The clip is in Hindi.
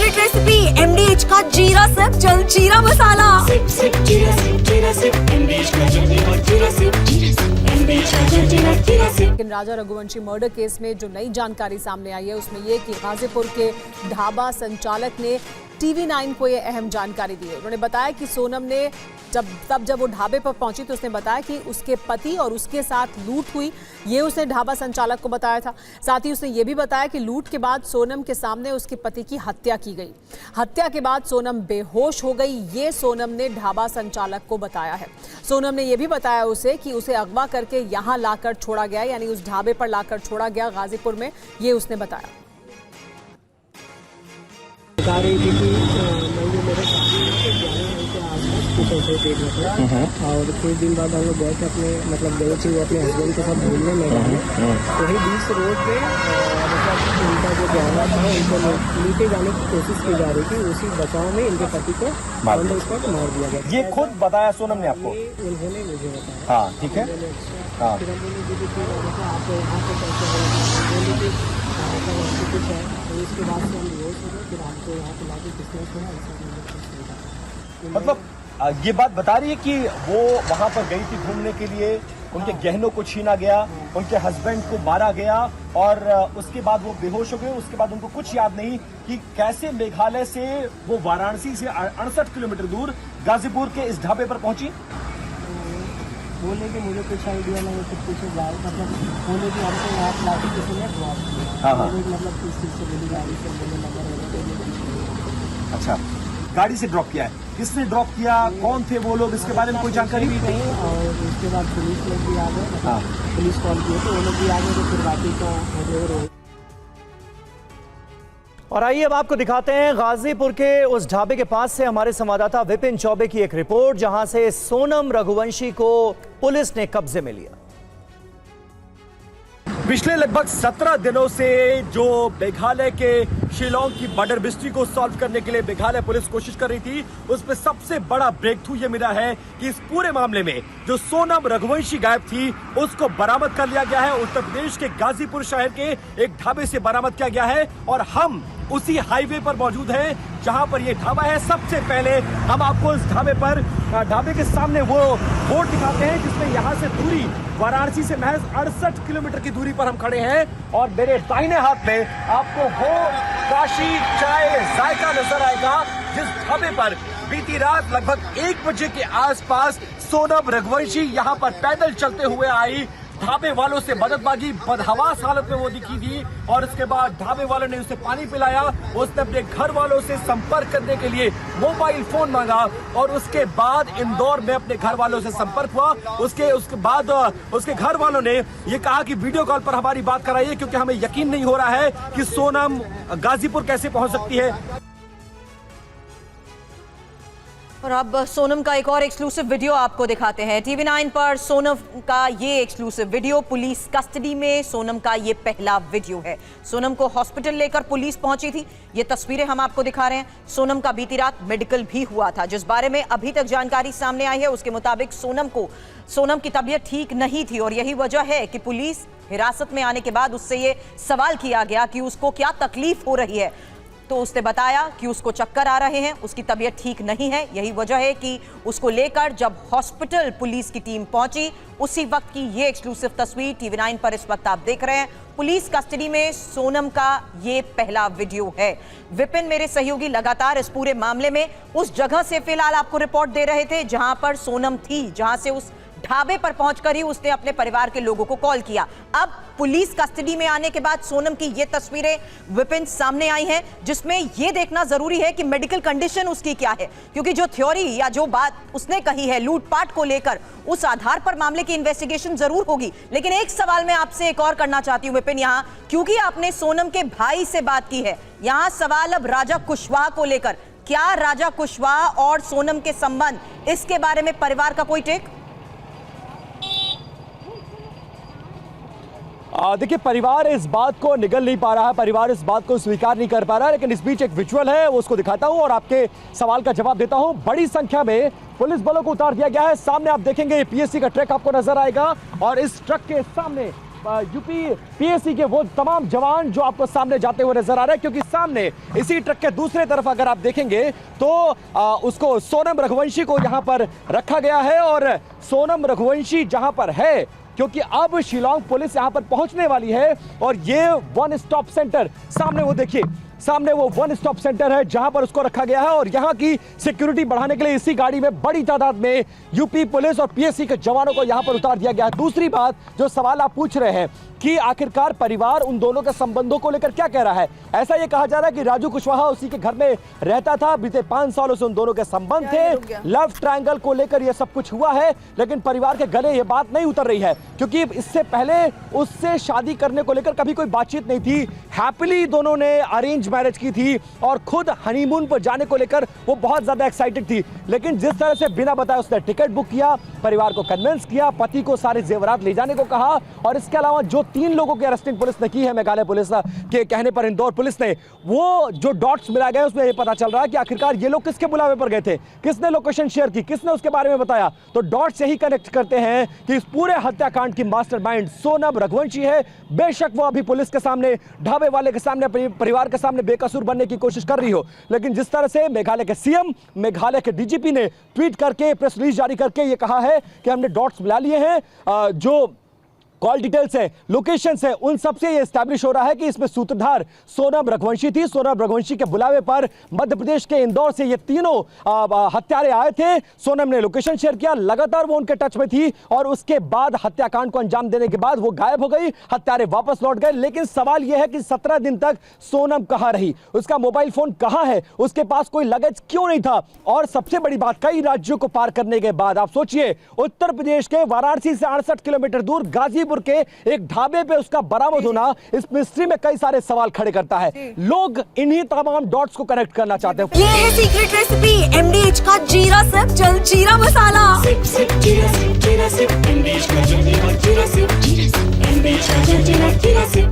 फेवरेट रेसिपी MDH का जीरा सिप जलजीरा मसाला। सिप सिप जीरा सिप MDH का जलजीरा और जीरा सिप MDH का जलजीरा जीरा सिप। लेकिन राजा रघुवंशी मर्डर केस में जो नई जानकारी सामने आई है उसमें ये कि गाजीपुर के ढाबा संचालक ने TV9 को ये अहम जानकारी दी है। उन्होंने बताया कि सोनम ने जब वो ढाबे पर पहुंची तो उसने बताया कि उसके पति और उसके साथ लूट हुई, ये उसने ढाबा संचालक को बताया था। साथ ही उसने ये भी बताया कि लूट के बाद सोनम के सामने उसके पति की हत्या की गई। हत्या के बाद सोनम बेहोश हो गई, ये सोनम ने ढाबा संचालक को बताया है। सोनम ने यह भी बताया उसे कि उसे अगवा करके यहाँ लाकर छोड़ा गया, यानी उस ढाबे पर लाकर छोड़ा गया गाजीपुर में, ये उसने बताया। बता रही थी कि मैं जो मेरे शादी के 11 मई के आसपास कुछ ऐसे डेट होता है और कुछ दिन बाद हम लोग गए थे अपने गए थे वो अपने हस्बैंड के साथ घूमने में तो वही बीच रोड पे उनका जो ड्राइवर था उनको नीचे जाने की कोशिश की जा रही थी। उसी बचाव में इनके पति को मार दिया गया। ये खुद बताया सोनम ने आपको? उन्होंने मुझे बताया। हाँ ठीक है। हाँ फिर हम बोले दीदी फिर आप यहाँ पे कैसे बोले कि कुछ है तो इसके बाद से हम बेहोश हो गए। फिर हमको यहाँ पे लाके किसने सुना मतलब ये बात बता रही है कि वो वहाँ पर गई थी घूमने के लिए, उनके गहनों को छीना गया, उनके हस्बैंड को मारा गया और उसके बाद वो बेहोश हो गए। उसके बाद उनको कुछ याद नहीं कि कैसे मेघालय से वो वाराणसी से 68 किलोमीटर दूर गाजीपुर के इस ढाबे पर पहुंची। बोले कि मुझे कुछ आइडिया नहीं कुछ पीछे जाए बोले कि हमको यहाँ पे लाके किसी ने ड्रॉप किया। किस चीज़ से बोली गाड़ी से बोले नंबर। अच्छा, गाड़ी से ड्रॉप किया है। किसने ड्रॉप किया, कौन थे वो लोग, इसके बारे में कोई जानकारी भी नहीं। और उसके बाद पुलिस लोग भी आ गए, पुलिस कॉल किए तो वो लोग भी आ गए तो फिर बाकी का हैंडओवर। और आइए अब आपको दिखाते हैं गाजीपुर के उस ढाबे के पास से हमारे संवाददाता विपिन चौबे की एक रिपोर्ट, जहां से सोनम रघुवंशी को पुलिस ने कब्जे में लिया। पिछले लगभग 17 दिनों से जो मेघालय के शिलोंग की मर्डर मिस्ट्री को सॉल्व करने के लिए मेघालय पुलिस कोशिश कर रही थी, उसमें सबसे बड़ा ब्रेक थ्रू ये मिला है कि इस पूरे मामले में जो सोनम रघुवंशी गायब थी उसको बरामद कर लिया गया है। उत्तर प्रदेश के गाजीपुर शहर के एक ढाबे से बरामद किया गया है और हम उसी हाईवे पर मौजूद हैं जहां पर ये ढाबा है। सबसे पहले हम आपको इस ढाबे के सामने वो बोर्ड दिखाते हैं जिसमें यहाँ से दूरी वाराणसी से महज 68 किलोमीटर की दूरी पर हम खड़े हैं और मेरे दाहिने हाथ में आपको वो काशी चाय जायका नजर आएगा जिस ढाबे पर बीती रात लगभग 1 बजे के आसपास सोनम रघुवंशी यहाँ पर पैदल चलते हुए आई। ढाबे वालों से मदद मांगी, बदहवास हालत में वो दिखी थी और उसके बाद ढाबे वालों ने उसे पानी पिलाया। उसने अपने घर वालों से संपर्क करने के लिए मोबाइल फोन मांगा और उसके बाद इंदौर में अपने घर वालों से संपर्क हुआ। उसके बाद उसके घर वालों ने ये कहा कि वीडियो कॉल पर हमारी बात कराइए क्योंकि हमें यकीन नहीं हो रहा है कि सोनम गाजीपुर कैसे पहुंच सकती है। और अब सोनम का एक और एक्सक्लूसिव वीडियो आपको दिखाते हैं। TV9 पर सोनम का ये एक्सक्लूसिव वीडियो, पुलिस कस्टडी में सोनम का ये पहला वीडियो है। सोनम को हॉस्पिटल लेकर पुलिस पहुंची थी, ये तस्वीरें हम आपको दिखा रहे हैं। सोनम का बीती रात मेडिकल भी हुआ था, जिस बारे में अभी तक जानकारी सामने आई है उसके मुताबिक सोनम की तबीयत ठीक नहीं थी और यही वजह है कि पुलिस हिरासत में आने के बाद उससे ये सवाल किया गया कि उसको क्या तकलीफ हो रही है, तो उसने बताया कि उसको चक्कर आ रहे हैं, उसकी तबीयत ठीक नहीं है। यही वजह है कि उसको लेकर जब हॉस्पिटल पुलिस की टीम पहुंची उसी वक्त की ये एक्सक्लूसिव तस्वीर TV9 पर इस वक्त आप देख रहे हैं। पुलिस कस्टडी में सोनम का ये पहला वीडियो है। विपिन मेरे सहयोगी लगातार इस पूरे मामले में उस जगह से फिलहाल आपको रिपोर्ट दे रहे थे जहां पर सोनम थी, जहां से उस ढाबे पर पहुंचकर ही उसने अपने परिवार के लोगों को कॉल किया। अब पुलिस कस्टडी में आने के बाद सोनम की ये तस्वीरें विपिन सामने आई हैं, जिसमें यह देखना जरूरी है कि मेडिकल कंडीशन उसकी क्या है, क्योंकि जो थ्योरी या जो बात उसने कही है लूटपाट को लेकर, उस आधार पर मामले की इन्वेस्टिगेशन जरूर होगी। लेकिन एक सवाल मैं आपसे एक और करना चाहती हूं विपिन, यहां क्योंकि आपने सोनम के भाई से बात की है, यहां सवाल अब राजा कुशवाहा को लेकर, क्या राजा कुशवाहा और सोनम के संबंध, इसके बारे में परिवार का कोई टेक? देखिए, परिवार इस बात को निगल नहीं पा रहा है, परिवार इस बात को स्वीकार नहीं कर पा रहा है, लेकिन इस बीच एक विजुअल है वो उसको दिखाता हूं और आपके सवाल का जवाब देता हूं। बड़ी संख्या में पुलिस बलों को उतार दिया गया है। सामने आप देखेंगे PSC का ट्रक आपको नजर आएगा और इस ट्रक के सामने यूपी पीएससी के वो तमाम जवान जो आपको सामने जाते हुए नजर आ रहे हैं, क्योंकि सामने इसी ट्रक के दूसरे तरफ अगर आप देखेंगे तो उसको सोनम रघुवंशी को यहां पर रखा गया है। और सोनम रघुवंशी जहां पर है, क्योंकि अब शिलांग पुलिस यहां पर पहुंचने वाली है और ये वन स्टॉप सेंटर सामने वो देखिए, सामने वो वन स्टॉप सेंटर है जहां पर उसको रखा गया है। और यहां की सिक्योरिटी बढ़ाने के लिए इसी गाड़ी में बड़ी तादाद में यूपी पुलिस और पीएससी के जवानों को यहां पर उतार दिया गया है। दूसरी बात, जो सवाल आप पूछ रहे हैं कि आखिरकार परिवार उन दोनों के संबंधों को लेकर क्या कह रहा है, ऐसा ये कहा जा रहा है कि राजू कुशवाहा उसी के घर में रहता था, बीते 5 सालों से उन दोनों के संबंध थे, लव ट्रायंगल को लेकर यह सब कुछ हुआ है। लेकिन परिवार के गले ये बात नहीं उतर रही है, क्योंकि इससे पहले उससे शादी करने को लेकर कभी कोई बातचीत नहीं थी। हैप्पीली दोनों ने अरेंज मैरिज की थी और खुद हनीमून पर जाने को लेकर वो बहुत ज्यादा एक्साइटेड थी। लेकिन जिस तरह से बिना बताए उसने टिकट बुक किया, परिवार को कन्विंस किया, पति को सारे जेवरात ले जाने को कहा, और इसके अलावा जो 3 लोगों की अरेस्टिंग पुलिस ने की है, मेघालय पुलिस के कहने पर इंदौर पुलिस ने, वो जो डॉट्स मिला गए उसमें ये पता चल रहा है कि आखिरकार ये लोग किसके बुलावे पर गए थे, किसने लोकेशन शेयर की, किसने उसके बारे में बताया। तो डॉट्स यही कनेक्ट करते हैं कि इस पूरे हत्याकांड की मास्टरमाइंड सोनम रघुवंशी है। बेशक वो अभी पुलिस के सामने, ढाबे वाले के सामने, परिवार के सामने बेकसूर बनने की कोशिश कर रही हो, लेकिन जिस तरह से मेघालय के सीएम, मेघालय के डीजीपी ने ट्वीट करके, प्रेस रिलीज जारी करके ये कहा है कि हमने डॉट्स मिला लिए हैं, जो कॉल डिटेल्स है, लोकेशंस है, उन सबसे ये एस्टैब्लिश हो रहा है कि इसमें सूत्रधार सोनम रघुवंशी थी। सोनम रघुवंशी के बुलावे पर मध्य प्रदेश के इंदौर से ये तीनों हत्यारे आए थे। सोनम ने लोकेशन शेयर किया, लगातार वो उनके टच में थी, और उसके बाद हत्याकांड को अंजाम देने के बाद वो गायब हो गई, हत्यारे वापस लौट गए। लेकिन सवाल यह है कि 17 दिन तक सोनम कहां रही, उसका मोबाइल फोन कहां है, उसके पास कोई लगेज क्यों नहीं था, और सबसे बड़ी बात, कई राज्यों को पार करने के बाद आप सोचिए, उत्तर प्रदेश के वाराणसी से 68 किलोमीटर दूर गाजीपुर के एक ढाबे पे उसका बरामद होना इस मिस्ट्री में कई सारे सवाल खड़े करता है। लोग इन्हीं तमाम डॉट्स को कनेक्ट करना चाहते हैं। ये है सीक्रेट रेसिपी एमडीएच का जीरा सिप जल जीरा मसाला। सिप सिप जीरा सिप एमडीएच का जल्दी और जीरा सिप एमडीएच का जल्दी और जीरा सिप।